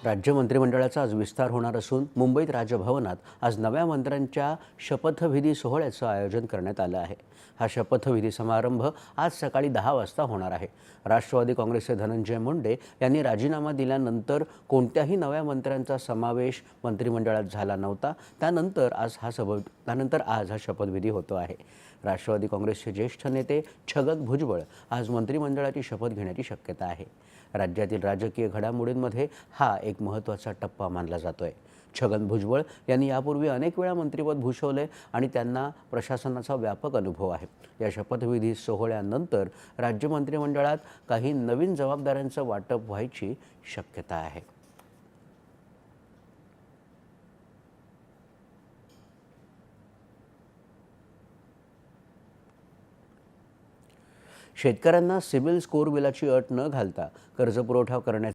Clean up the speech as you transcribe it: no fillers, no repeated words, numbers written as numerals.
राज्य मंत्रिमंडळाचा आज विस्तार होणार असून मुंबईत राजभवनात आज नव्या मंत्र्यांच्या शपथविधी सोहळ्याचं आयोजन करण्यात आलं आहे। हा शपथविधी समारंभ आज सकाळी 10 वाजता होणार आहे। राष्ट्रवादी काँग्रेसचे धनंजय मुंडे यांनी राजीनामा दिल्यानंतर कोणत्याही नव्या मंत्र्यांचा समावेश मंत्रिमंडळात झाला नव्हता। त्यानंतर आज हा शपथविधी होतो आहे। राष्ट्रवादी काँग्रेसचे ज्येष्ठ नेते छगन भुजबळ आज मंत्रिमंडळाची शपथ घेण्याची शक्यता आहे। राज्यातील राजकीय घडामोडींमध्ये हा एक महत्त्वाचा टप्पा मानला जातोय। छगन भुजबळ यांनी यापूर्वी अनेक वेळा मंत्रिपद भूषवले आणि त्यांना प्रशासनाचा व्यापक अनुभव आहे। या शपथविधी सोहळ्यानंतर राज्य मंत्रिमंडळात काही नवीन जबाबदाऱ्यांचं वाटप व्हायची शक्यता आहे। शेतकऱ्यांना सिबिल स्कोर बिलाची अट न घालता कर्जपुरवठा करण्याचे